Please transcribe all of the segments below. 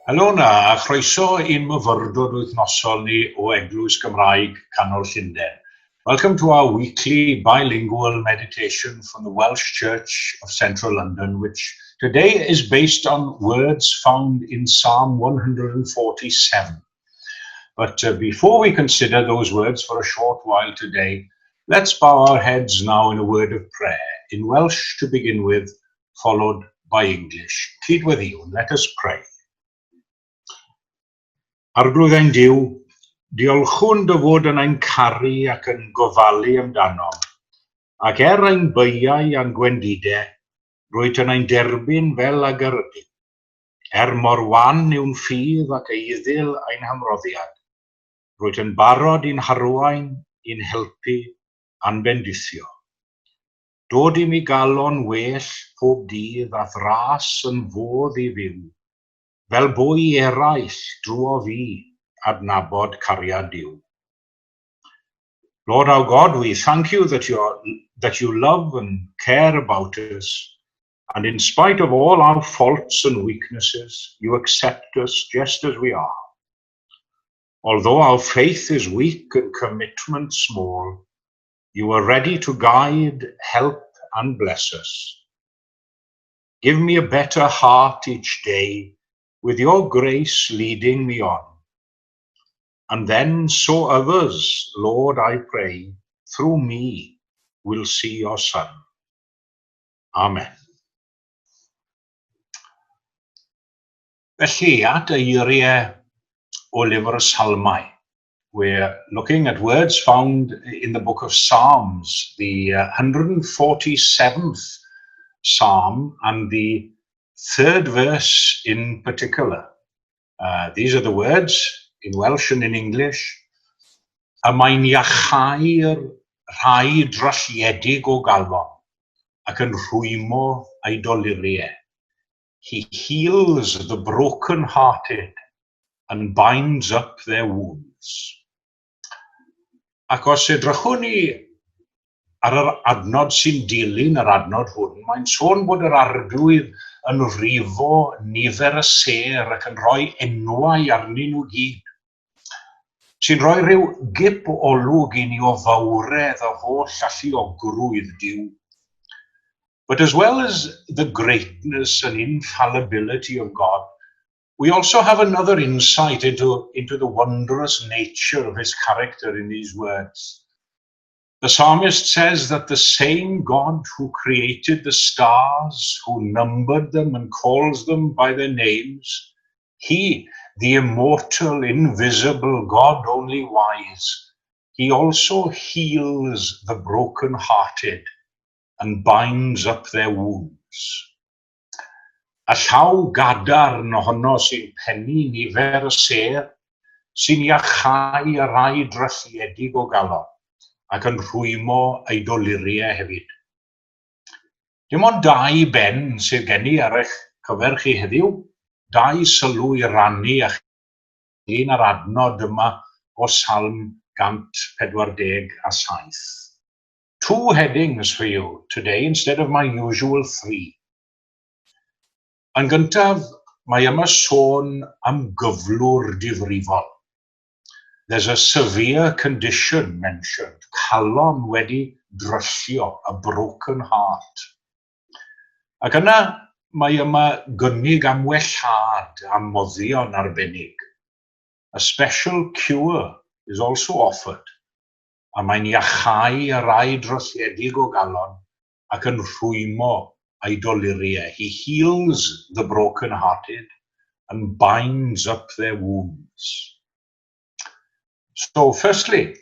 Helo na, a chroeso i'n myfyrdod wythnosol ni o Eglwys Gymraeg Canol Llundain. Welcome to our weekly bilingual meditation from the Welsh Church of Central London, which today is based on words found in Psalm 147. But before we consider those words for a short while today, let's bow our heads now in a word of prayer, in Welsh to begin with, followed by English. Cydweddiwn, let us pray. Arglwydd ein Duw, diolchwn dy fod yn ein caru ac yn gofalu amdano, ac ein byau a'n gwendidau, rwyt yn ein derbyn fel agyrydu. Mor wan yw'n ffydd ac eiddil ein hamroddiad, rwyt yn barod i'n harwain, i'n helpu, a'n bendithio. Dod i mi galon well pob dydd a thras yn fodd i fyw, fel bwy eraill drwo fi adnabod cariad Duw. Lord our God, we thank you that you love and care about us, and in spite of all our faults and weaknesses, you accept us just as we are. Although our faith is weak and commitment small, you are ready to guide, help, and bless us. Give me a better heart each day, with your grace leading me on. And then so others, Lord, I pray, through me will see your Son. Amen. Felly, at eiriau o lyfr y Salmau, we're looking at words found in the book of Psalms, the 147th Psalm and the third verse in particular. These are the words in Welsh and in English. A mae'n iachau'r rhai drasiedig o galon ac yn rhwymo ei doluriau. He heals the broken-hearted and binds up their wounds. Ac os edrychwn ni ar yr adnod sy'n dilyn yr adnod hwn, mae'n sôn bod yr arglwydd yn rifo nifer y ser ac yn rhoi enwau arnyn nhw gyd, sy'n rhoi rhyw gip o olwg i ni o fawredd a holl alluogrwydd Duw. But as well as the greatness and infallibility of God, we also have another insight into the wondrous nature of his character in these words. The psalmist says that the same God who created the stars, who numbered them and calls them by their names, he, the immortal, invisible, God only wise, he also heals the broken-hearted and binds up their wounds. A llaw gadarn ohono sy'n pennu nifer y ser, sy'n iachau y rhai drasiedig o galon, ac yn rhwymo ei doluriau hefyd. Dim ond dau ben sydd gen i ar eich cyfer chi heddiw, dau sylw i rannu a chi un ar adnod yma o Psalm 147. Two headings for you today instead of my usual three. Yn gyntaf, mae yma sôn am gyflwr difrifol. There's a severe condition mentioned, calon wedi dryllio, a broken heart. Ac yna mae yma gynnig am wellhad, am moddion arbennig. A special cure is also offered, a mae'n iachau y rai drosiedig o galon ac yn rhwymo ei doluriau. He heals the broken-hearted and binds up their wounds. So firstly,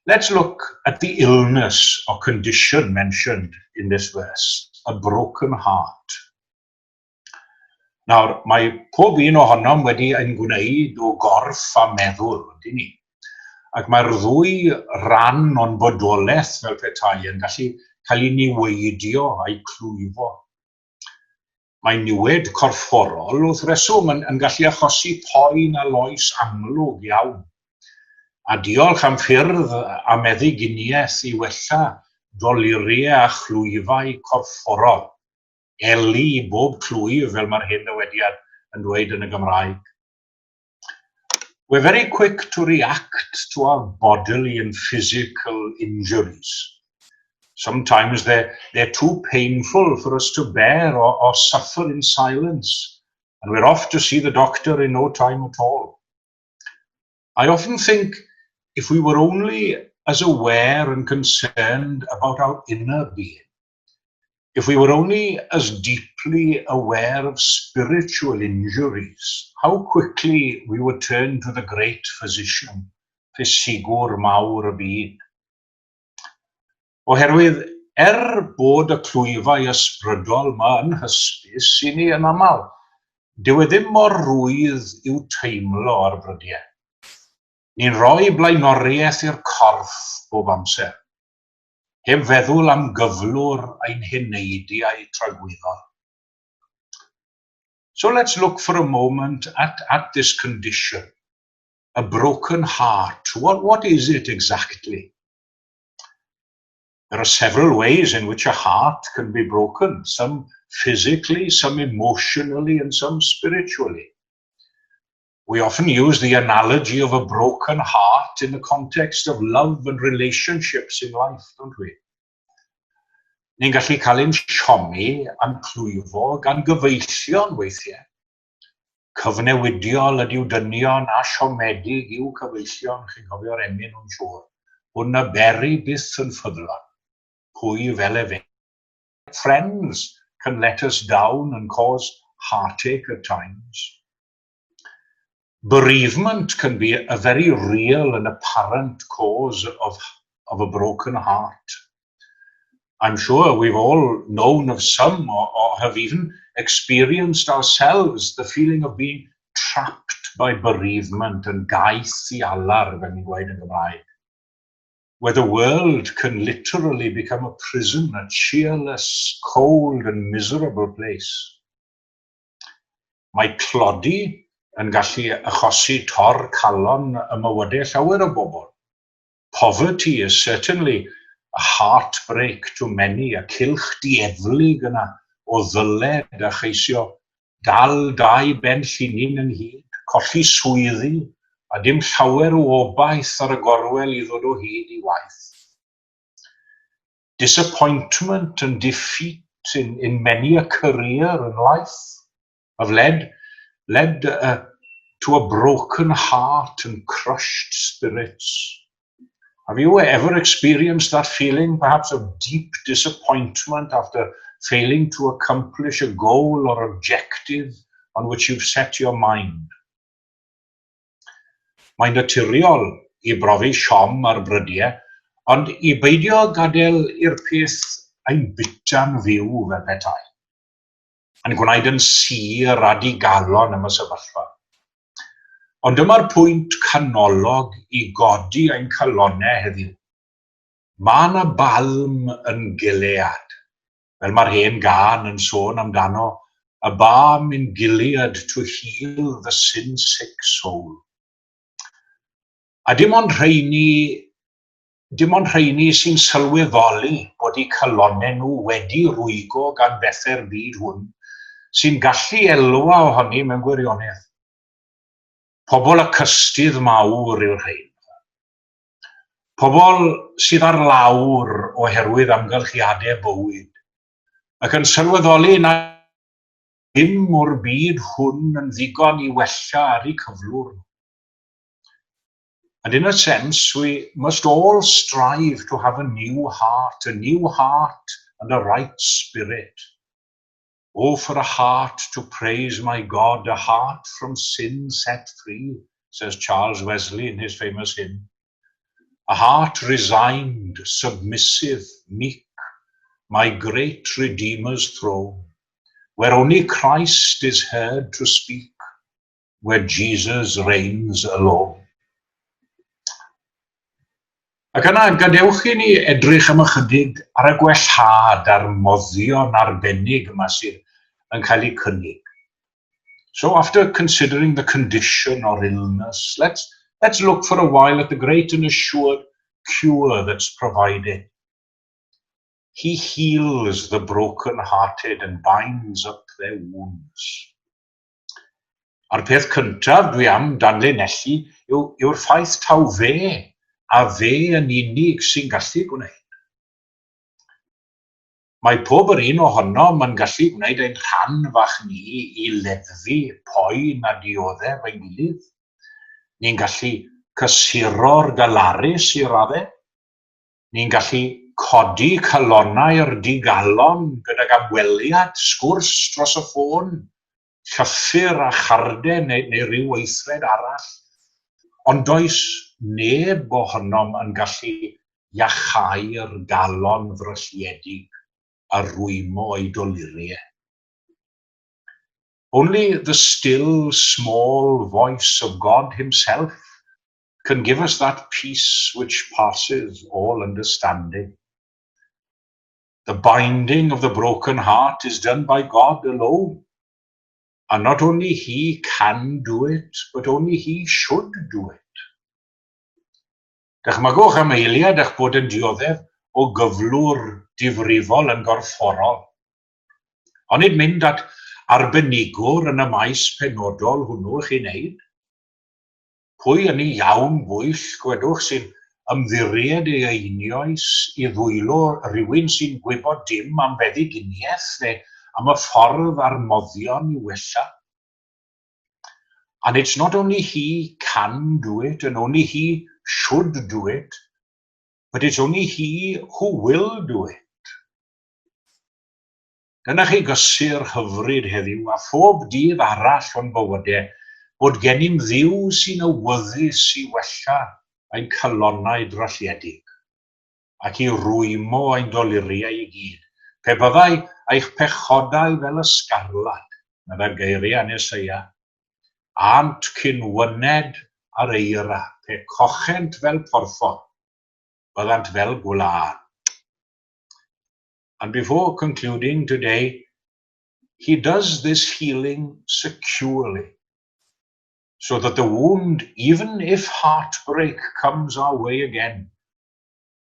let's look at the illness or condition mentioned in this verse, a broken heart. Nawr, mae pob un ohonom wedi ein gwneud o gorff a meddwl, ydy ni. Ac mae'r ddwy ran o'n bodolaeth fel petai yn gallu cael ei niweidio a'i clwyfo. Mae niwed corfforol wrth reswm yn gallu achosi poen a loes amlwg iawn. A diolch am ffyrdd a meddyginiaeth i wella doluriau a chlwyfau corfforol. Eli bob clwyf fel mae'r hyn dywediad yn dweud yn y Gymraeg. We're very quick to react to our bodily and physical injuries. Sometimes they're too painful for us to bear or suffer in silence, and we're off to see the doctor in no time at all. I often think if we were only as aware and concerned about our inner being, if we were only as deeply aware of spiritual injuries, how quickly we would turn to the great physician, Ffisigwr mawr y byd. Oherwydd, bod y clwyfau ysbrydol yma yn hysbys i ni yn aml, dyw e ddim mor rwydd i'w teimlo ar brydiau. Ni'n rhoi blaenoriaeth i'r corff bob amser, heb feddwl am gyflwr ein heneidiau tragweddol. So let's look for a moment at this condition, a broken heart. What is it exactly? There are several ways in which a heart can be broken, some physically, some emotionally, and some spiritually. We often use the analogy of a broken heart in the context of love and relationships in life, don't we? Ni'n gallu cael ein siomi am clwyfo gan gyfeillion weithiau. Cyfnewidiol ydyw dynion a siomedig yw cyfeillion, chi'n cofio'r emyn o'n siŵr. Hwna beri byth yn ffyddlon. Pwy fel e fe. Friends can let us down and cause heartache at times. Bereavement can be a very real and apparent cause of a broken heart. I'm sure we've all known of some or have even experienced ourselves the feeling of being trapped by bereavement and gaeth I alar, fel ni'n gweud yn Gymraeg, where the world can literally become a prison, a cheerless, cold and miserable place. Mae tlodi yn gallu achosi tor calon y mywydau llawer o bobl. Poverty is certainly a heartbreak to many, a cylch dieflig yna o ddyled a cheisio dal dau ben llinyn yn hyd, colli swyddi, a dim llawer o obaith ar y gorwel I ddod o hyd I waith. Disappointment and defeat in many a career and life have led to a broken heart and crushed spirits. Have you ever experienced that feeling, perhaps of deep disappointment after failing to accomplish a goal or objective on which you've set your mind? Mae'n naturiol I brofi siom ar brydiau, ond I beidio gadael i'r peth ein bita'n fyw fel petai, yn gwneud yn sir a digalon am y sefyllfa. Ond dyma'r pwynt canolog I godi ein calonau heddiw. Mae yna balm yn Gilead, fel mae'r hen gân yn sôn amdano, a balm in Gilead to heal the sin-sick soul. A dim ond rheini sy'n sylweddoli bod I calonau nhw wedi rwygo gan bethau'r byd hwn, sy'n gallu elwa ohoni mewn gwirionedd. Pobl y cystydd mawr yw'r rhain. Pobl sydd ar lawr oherwydd amgylchiadau bywyd, ac yn sylweddoli na dim o'r byd hwn yn ddigon I wella ar I cyflwr. And in a sense, we must all strive to have a new heart and a right spirit. Oh, for a heart to praise my God, a heart from sin set free, says Charles Wesley in his famous hymn. A heart resigned, submissive, meek, my great Redeemer's throne, where only Christ is heard to speak, where Jesus reigns alone. Ac yna, gadewch I ni edrych am ychydig ar y gwellhad a'r moddion arbennig yma sydd yn cael ei cynnig. So after considering the condition or illness, let's look for a while at the great and assured cure that's provided. He heals the broken-hearted and binds up their wounds. A'r peth cyntaf dwi am danlinellu yw'r ffaith taw fe, a fe yn unig sy'n gallu gwneud. Mae pob yr un ohonom yn gallu gwneud ein rhan fach ni i leddfu poen a dioddef ein gilydd. Ni'n gallu cysuro'r galarus i raddau. Ni'n gallu codi calonnau'r digalon gydag amweliad, sgwrs dros y ffôn, llythyr a charden neu ryw weithred arall. Ond does neb ohonom yn gallu iachau'r galon ddrylliedig a rwymo ei doluriau. Only the still, small voice of God himself can give us that peace which passes all understanding. The binding of the broken heart is done by God alone. And not only he can do it, but only he should do it. Dychmygwch am eiliad eich bod yn dioddef o gyflwr difrifol yn gorfforol. Ond nid mynd at arbenigwr yn y maes penodol hwnnw chi'n neud. Pwy yn ei iawn bwyll gwedwch sy'n ymddiried ei einioes i ddwylo rhywun sy'n gwybod dim am feddyginiaeth neu am y ffordd armoddion i wella. And it's not only he can do it and only he should do it, but it's only he who will do it. Dyna chi gysur hyfryd heddiw a phob dydd arall o'n bywydau bod gennym ddiw sy'n awyddus i wella ein calonnau drylliedig ac i rwymo ein doluriau i gyd. Pe byddai eich pechodau fel ysgarlad, yna'r geiriau Eneseia, ant cynwyned ar eira, pe cochent fel porffor, byddant fel gwlad. And before concluding today, he does this healing securely, so that the wound, even if heartbreak comes our way again,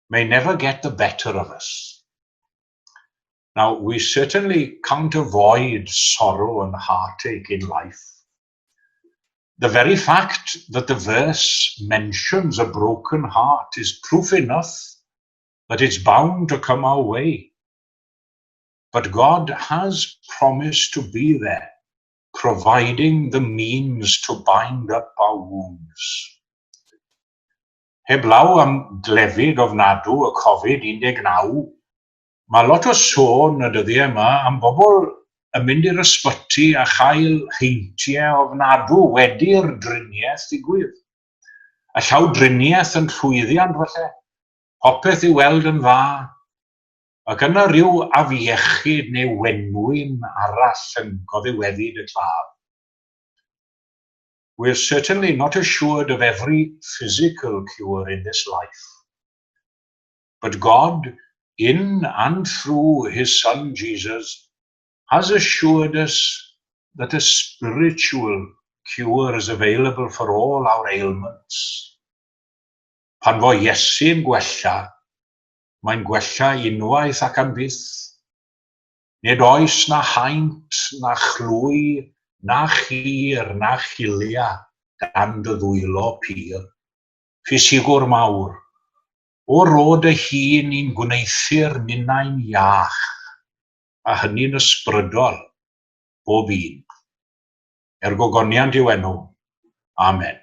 may never get the better of us. Now, we certainly can't avoid sorrow and heartache in life. The very fact that the verse mentions a broken heart is proof enough that it's bound to come our way. But God has promised to be there, providing the means to bind up our wounds. Heblaw am glefyd ofnadw y Covid-19, mae lot o sôn y dyddiau yma am bobl yn mynd i'r ysbyty a chael heintiau ofnadw wedi'r driniaeth ddigwydd. A llaw driniaeth yn llwyddiant falle, popeth i weld yn dda, ac yna rhyw afiechyd neu wenwyn arall yn goddiweddid y claf. We're certainly not assured of every physical cure in this life. But God, in and through his Son Jesus, has assured us that a spiritual cure is available for all our ailments. Pan fo Iesu'n gwella, mae'n gwella unwaith ac am byth. Nid oes na haint, na chlwy, na chir, na chilia dan dy ddwylo pur. Ffisigwr mawr, o rod y hun i'n gwneithir ninnau'n iach, a hynny'n ysbrydol bob un. Gogoniant i'w enw. Amen.